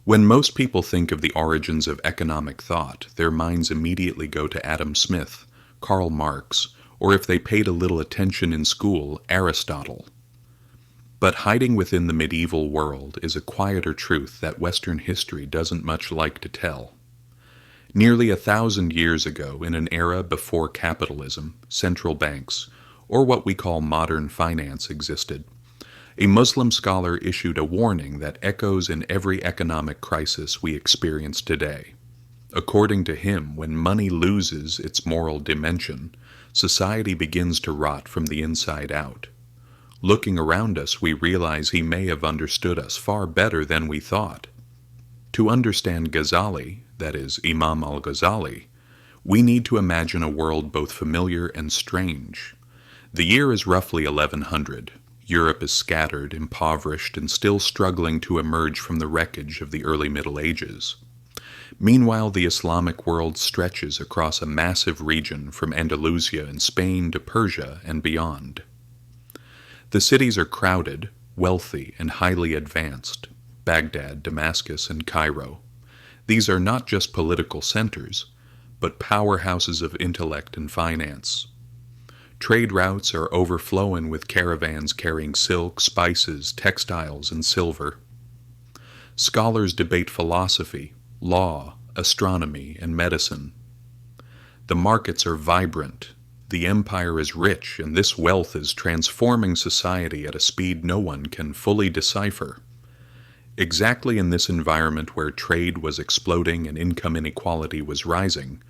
When most people think of the origins of economic thought, their minds immediately go to Adam Smith, Karl Marx, or if they paid a little attention in school, Aristotle. But hiding within the medieval world is a quieter truth that Western history doesn't much like to tell. Nearly 1,000 years ago, in an era before capitalism, central banks, or what we call modern finance existed, a Muslim scholar issued a warning that echoes in every economic crisis we experience today. According to him, when money loses its moral dimension, society begins to rot from the inside out. Looking around us, we realize he may have understood us far better than we thought. To understand Gazâlî, that is, Imam al-Ghazali, we need to imagine a world both familiar and strange. The year is roughly 1100. Europe is scattered, impoverished, and still struggling to emerge from the wreckage of the early Middle Ages. Meanwhile, the Islamic world stretches across a massive region from Andalusia in Spain to Persia and beyond. The cities are crowded, wealthy, and highly advanced: Baghdad, Damascus, and Cairo. These are not just political centers, but powerhouses of intellect and finance. Trade routes are overflowing with caravans carrying silk, spices, textiles, and silver. Scholars debate philosophy, law, astronomy, and medicine. The markets are vibrant. The empire is rich, and this wealth is transforming society at a speed no one can fully decipher. Exactly in this environment where trade was exploding and income inequality was rising,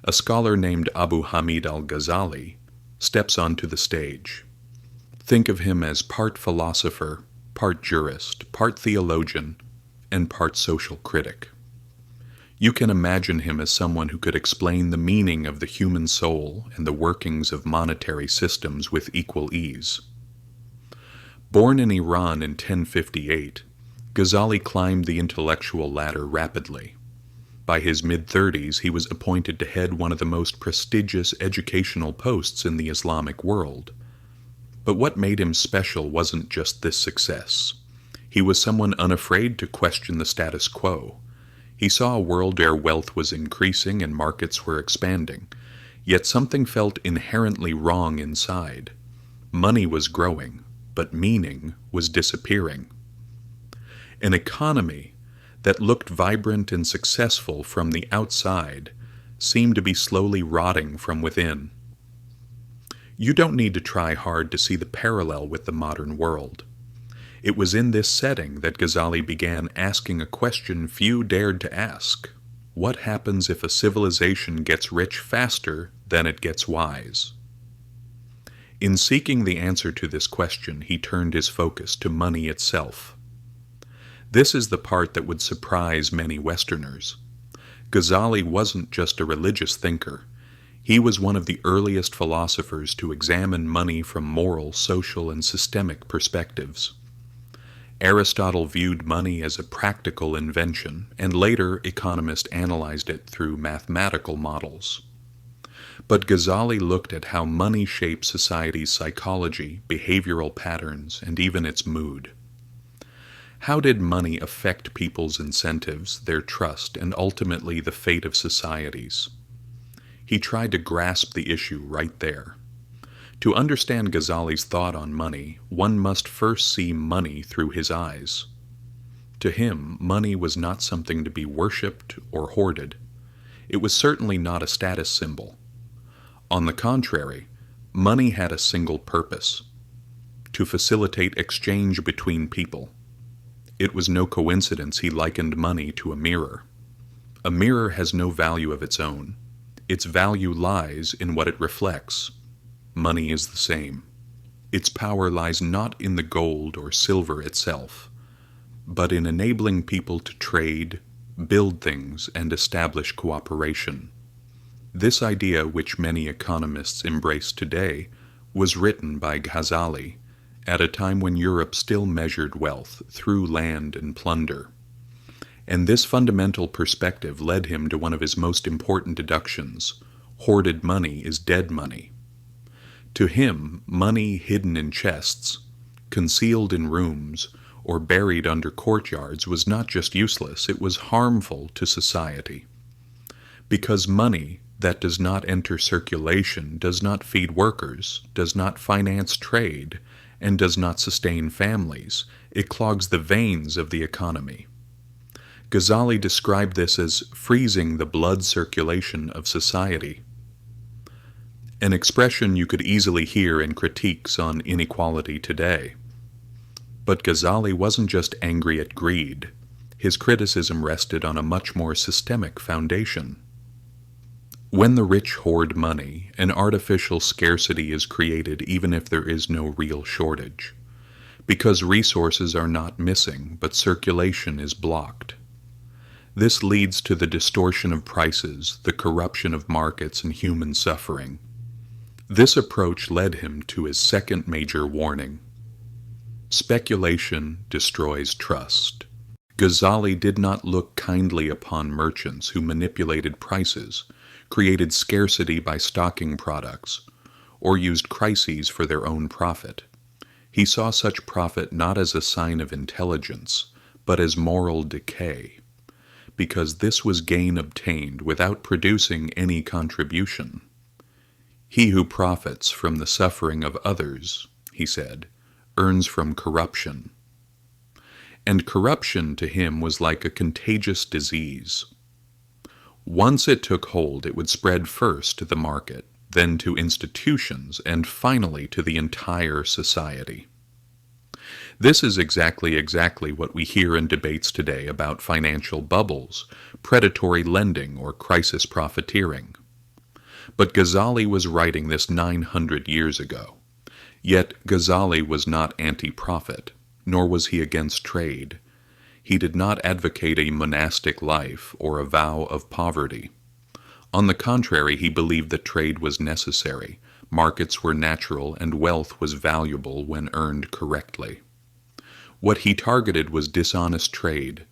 a scholar named Ebu Hamid El-Gazali'ye steps onto the stage. Think of him as part philosopher, part jurist, part theologian, and part social critic. You can imagine him as someone who could explain the meaning of the human soul and the workings of monetary systems with equal ease. Born in Iran in 1058, Gazali climbed the intellectual ladder rapidly. By his mid-30s, he was appointed to head one of the most prestigious educational posts in the Islamic world. But what made him special wasn't just this success. He was someone unafraid to question the status quo. He saw a world where wealth was increasing and markets were expanding, yet something felt inherently wrong inside. Money was growing, but meaning was disappearing. An economy that looked vibrant and successful from the outside seemed to be slowly rotting from within. You don't need to try hard to see the parallel with the modern world. It was in this setting that Gazali began asking a question few dared to ask. What happens if a civilization gets rich faster than it gets wise? In seeking the answer to this question, he turned his focus to money itself. This is the part that would surprise many Westerners. Gazali wasn't just a religious thinker. He was one of the earliest philosophers to examine money from moral, social, and systemic perspectives. Aristotle viewed money as a practical invention, and later economists analyzed it through mathematical models. But Gazali looked at how money shaped society's psychology, behavioral patterns, and even its mood. How did money affect people's incentives, their trust, and ultimately the fate of societies? He tried to grasp the issue right there. To understand Gazali's thought on money, one must first see money through his eyes. To him, money was not something to be worshipped or hoarded. It was certainly not a status symbol. On the contrary, money had a single purpose: to facilitate exchange between people. It was no coincidence he likened money to a mirror. A mirror has no value of its own. Its value lies in what it reflects. Money is the same. Its power lies not in the gold or silver itself, but in enabling people to trade, build things, and establish cooperation. This idea, which many economists embrace today, was written by Gazali at a time when Europe still measured wealth through land and plunder. And this fundamental perspective led him to one of his most important deductions: hoarded money is dead money. To him, money hidden in chests, concealed in rooms, or buried under courtyards was not just useless, it was harmful to society. Because money that does not enter circulation does not feed workers, does not finance trade, and does not sustain families, it clogs the veins of the economy. Gazâlî described this as freezing the blood circulation of society, an expression you could easily hear in critiques on inequality today. But Gazâlî wasn't just angry at greed. His criticism rested on a much more systemic foundation. When the rich hoard money, an artificial scarcity is created even if there is no real shortage, because resources are not missing, but circulation is blocked. This leads to the distortion of prices, the corruption of markets, and human suffering. This approach led him to his second major warning. Speculation destroys trust. Gazâlî did not look kindly upon merchants who manipulated prices, created scarcity by stocking products, or used crises for their own profit. He saw such profit not as a sign of intelligence, but as moral decay, because this was gain obtained without producing any contribution. He who profits from the suffering of others, he said, earns from corruption. And corruption to him was like a contagious disease. Once it took hold, it would spread first to the market, then to institutions, and finally to the entire society. This is exactly what we hear in debates today about financial bubbles, predatory lending, or crisis profiteering. But Gazâlî was writing this 900 years ago. Yet Gazâlî was not anti-profit, nor was he against trade. He did not advocate a monastic life or a vow of poverty. On the contrary, he believed that trade was necessary, markets were natural, and wealth was valuable when earned correctly. What he targeted was dishonest trade,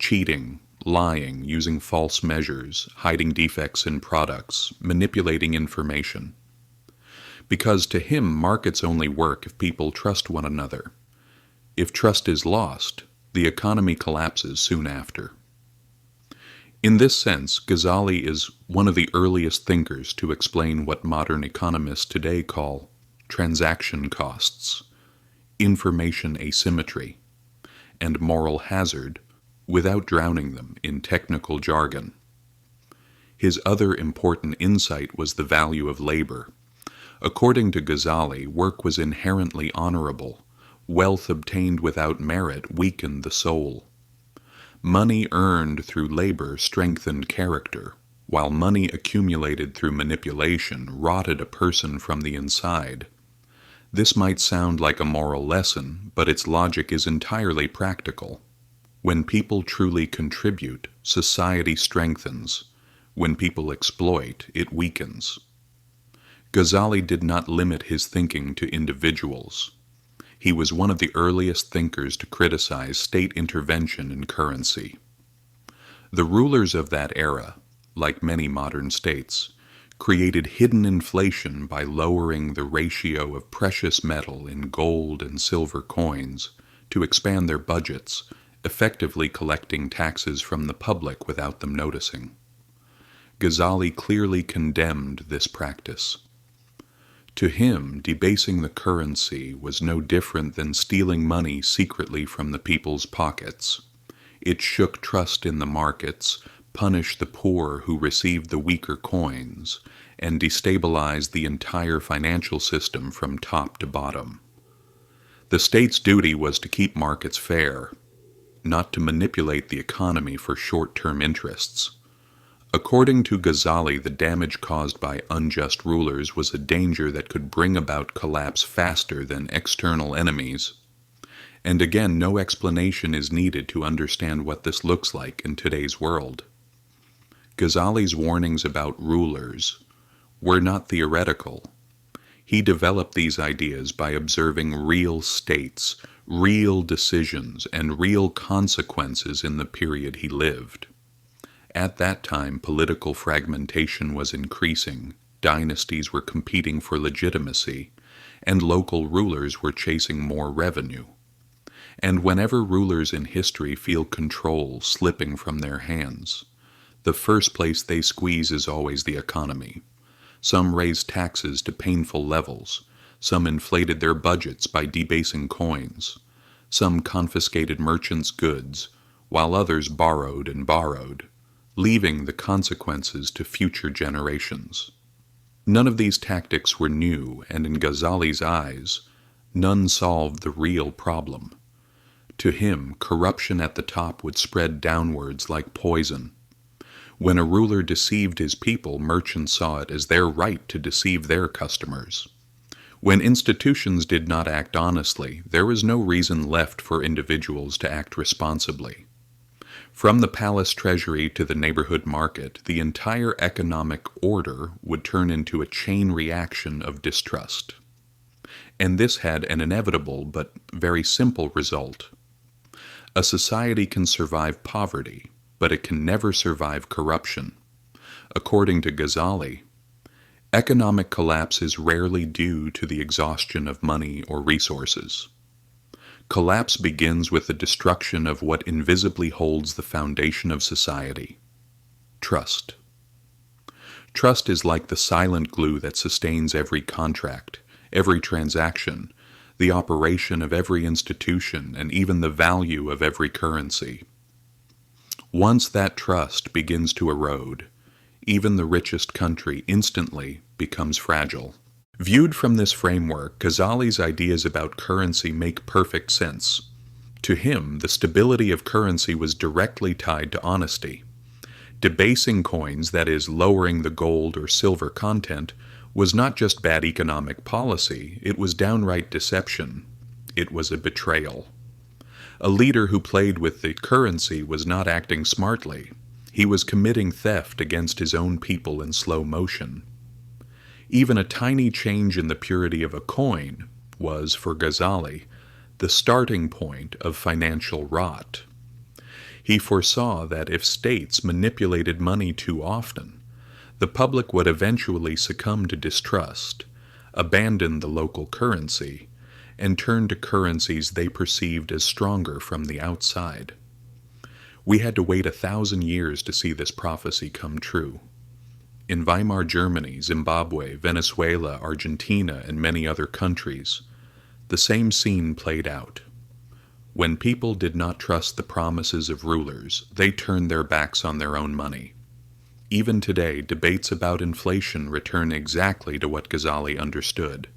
cheating, lying, using false measures, hiding defects in products, manipulating information. Because to him, markets only work if people trust one another. If trust is lost, the economy collapses soon after. In this sense, Gazâlî is one of the earliest thinkers to explain what modern economists today call transaction costs, information asymmetry, and moral hazard, without drowning them in technical jargon. His other important insight was the value of labor. According to Gazâlî, work was inherently honorable. Wealth obtained without merit weakened the soul. Money earned through labor strengthened character, while money accumulated through manipulation rotted a person from the inside. This might sound like a moral lesson, but its logic is entirely practical. When people truly contribute, society strengthens. When people exploit, it weakens. Gazâlî did not limit his thinking to individuals. He was one of the earliest thinkers to criticize state intervention in currency. The rulers of that era, like many modern states, created hidden inflation by lowering the ratio of precious metal in gold and silver coins to expand their budgets, effectively collecting taxes from the public without them noticing. Gazâlî clearly condemned this practice. To him, debasing the currency was no different than stealing money secretly from the people's pockets. It shook trust in the markets, punished the poor who received the weaker coins, and destabilized the entire financial system from top to bottom. The state's duty was to keep markets fair, not to manipulate the economy for short-term interests. According to Gazâlî, the damage caused by unjust rulers was a danger that could bring about collapse faster than external enemies. And again, no explanation is needed to understand what this looks like in today's world. Gazâlî's warnings about rulers were not theoretical. He developed these ideas by observing real states, real decisions, and real consequences in the period he lived. At that time, political fragmentation was increasing, dynasties were competing for legitimacy, and local rulers were chasing more revenue. And whenever rulers in history feel control slipping from their hands, the first place they squeeze is always the economy. Some raised taxes to painful levels. Some inflated their budgets by debasing coins. Some confiscated merchants' goods, while others borrowed and borrowed, leaving the consequences to future generations. None of these tactics were new, and in Gazali's eyes, none solved the real problem. To him, corruption at the top would spread downwards like poison. When a ruler deceived his people, merchants saw it as their right to deceive their customers. When institutions did not act honestly, there was no reason left for individuals to act responsibly. From the palace treasury to the neighborhood market, the entire economic order would turn into a chain reaction of distrust. And this had an inevitable but very simple result. A society can survive poverty, but it can never survive corruption. According to Gazâlî, economic collapse is rarely due to the exhaustion of money or resources. Collapse begins with the destruction of what invisibly holds the foundation of society: trust. Trust is like the silent glue that sustains every contract, every transaction, the operation of every institution, and even the value of every currency. Once that trust begins to erode, even the richest country instantly becomes fragile. Viewed from this framework, Gazali's ideas about currency make perfect sense. To him, the stability of currency was directly tied to honesty. Debasing coins, that is, lowering the gold or silver content, was not just bad economic policy, it was downright deception. It was a betrayal. A leader who played with the currency was not acting smartly. He was committing theft against his own people in slow motion. Even a tiny change in the purity of a coin was, for Gazâlî, the starting point of financial rot. He foresaw that if states manipulated money too often, the public would eventually succumb to distrust, abandon the local currency, and turn to currencies they perceived as stronger from the outside. We had to wait 1,000 years to see this prophecy come true. In Weimar Germany, Zimbabwe, Venezuela, Argentina, and many other countries, the same scene played out. When people did not trust the promises of rulers, they turned their backs on their own money. Even today, debates about inflation return exactly to what Gazâlî understood.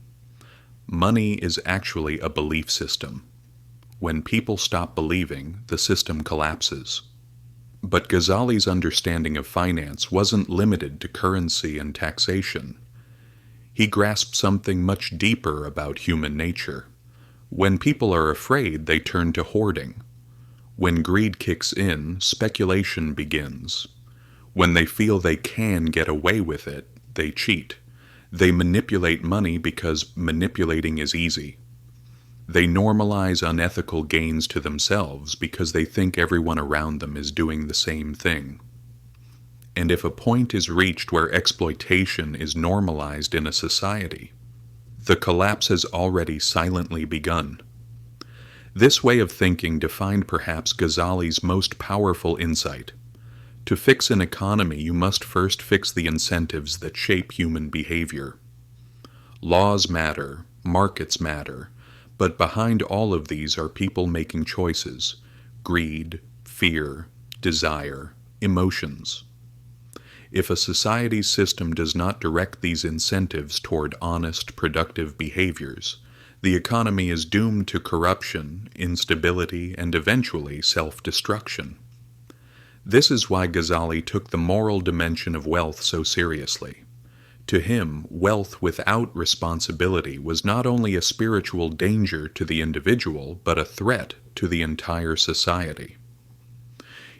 Money is actually a belief system. When people stop believing, the system collapses. But Gazali's understanding of finance wasn't limited to currency and taxation. He grasped something much deeper about human nature. When people are afraid, they turn to hoarding. When greed kicks in, speculation begins. When they feel they can get away with it, they cheat. They manipulate money because manipulating is easy. They normalize unethical gains to themselves because they think everyone around them is doing the same thing. And if a point is reached where exploitation is normalized in a society, the collapse has already silently begun. This way of thinking defined perhaps Gazali's most powerful insight. To fix an economy, you must first fix the incentives that shape human behavior. Laws matter, markets matter, but behind all of these are people making choices: greed, fear, desire, emotions. If a society's system does not direct these incentives toward honest, productive behaviors, the economy is doomed to corruption, instability, and eventually self-destruction. This is why Gazâlî took the moral dimension of wealth so seriously. To him, wealth without responsibility was not only a spiritual danger to the individual, but a threat to the entire society.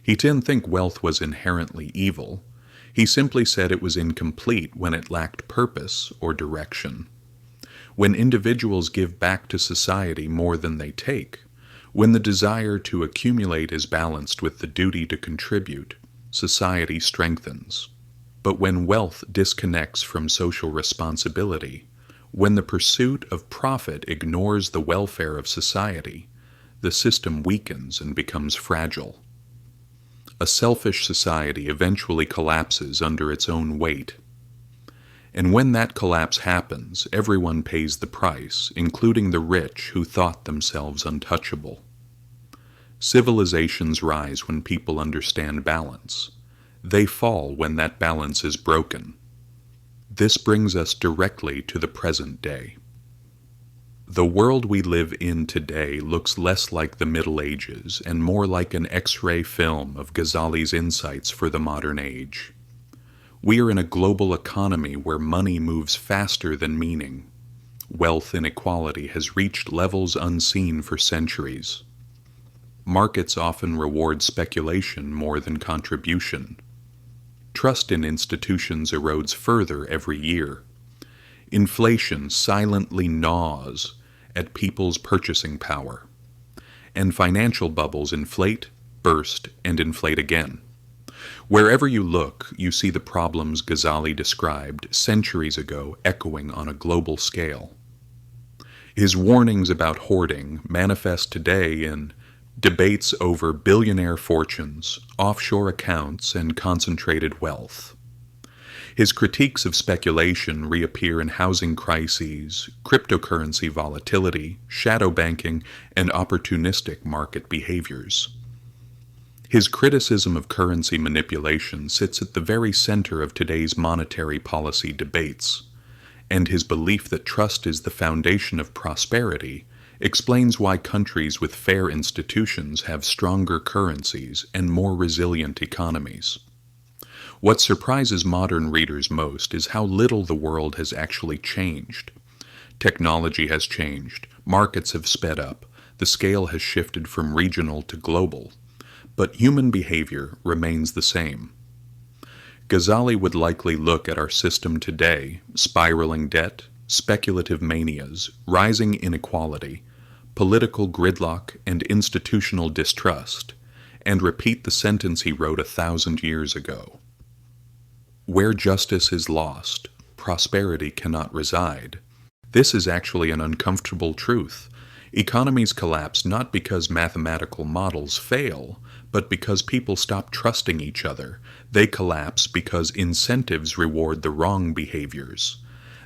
He didn't think wealth was inherently evil. He simply said it was incomplete when it lacked purpose or direction. When individuals give back to society more than they take, when the desire to accumulate is balanced with the duty to contribute, society strengthens. But when wealth disconnects from social responsibility, when the pursuit of profit ignores the welfare of society, the system weakens and becomes fragile. A selfish society eventually collapses under its own weight. And when that collapse happens, everyone pays the price, including the rich who thought themselves untouchable. Civilizations rise when people understand balance. They fall when that balance is broken. This brings us directly to the present day. The world we live in today looks less like the Middle Ages and more like an X-ray film of Gazâlî's insights for the modern age. We are in a global economy where money moves faster than meaning. Wealth inequality has reached levels unseen for centuries. Markets often reward speculation more than contribution. Trust in institutions erodes further every year. Inflation silently gnaws at people's purchasing power. And financial bubbles inflate, burst, and inflate again. Wherever you look, you see the problems Gazâlî described centuries ago echoing on a global scale. His warnings about hoarding manifest today in debates over billionaire fortunes, offshore accounts, and concentrated wealth. His critiques of speculation reappear in housing crises, cryptocurrency volatility, shadow banking, and opportunistic market behaviors. His criticism of currency manipulation sits at the very center of today's monetary policy debates, and his belief that trust is the foundation of prosperity explains why countries with fair institutions have stronger currencies and more resilient economies. What surprises modern readers most is how little the world has actually changed. Technology has changed, markets have sped up, the scale has shifted from regional to global, but human behavior remains the same. Gazâlî would likely look at our system today, spiraling debt, speculative manias, rising inequality, political gridlock, and institutional distrust, and repeat the sentence he wrote 1,000 years ago. Where justice is lost, prosperity cannot reside. This is actually an uncomfortable truth. Economies collapse not because mathematical models fail, but because people stop trusting each other. They collapse because incentives reward the wrong behaviors.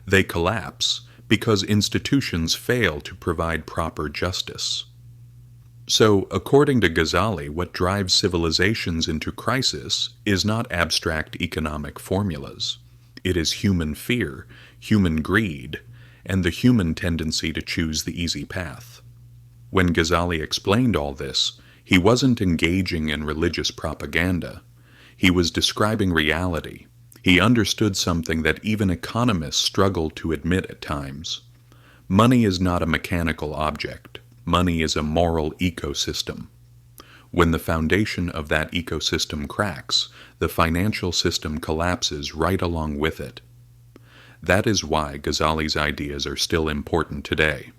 They collapse because institutions fail to provide proper justice. So, according to Gazâlî, what drives civilizations into crisis is not abstract economic formulas. It is human fear, human greed, and the human tendency to choose the easy path. When Gazâlî explained all this, he wasn't engaging in religious propaganda. He was describing reality. He understood something that even economists struggle to admit at times. Money is not a mechanical object. Money is a moral ecosystem. When the foundation of that ecosystem cracks, the financial system collapses right along with it. That is why Gazâlî's ideas are still important today.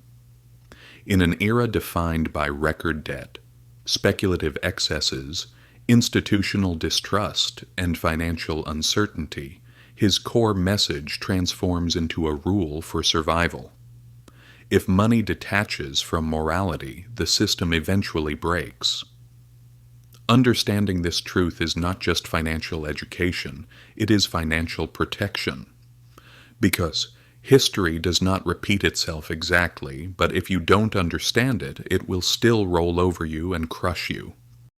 In an era defined by record debt, speculative excesses, institutional distrust, and financial uncertainty, his core message transforms into a rule for survival. If money detaches from morality, the system eventually breaks. Understanding this truth is not just financial education, it is financial protection. Because history does not repeat itself exactly, but if you don't understand it, it will still roll over you and crush you.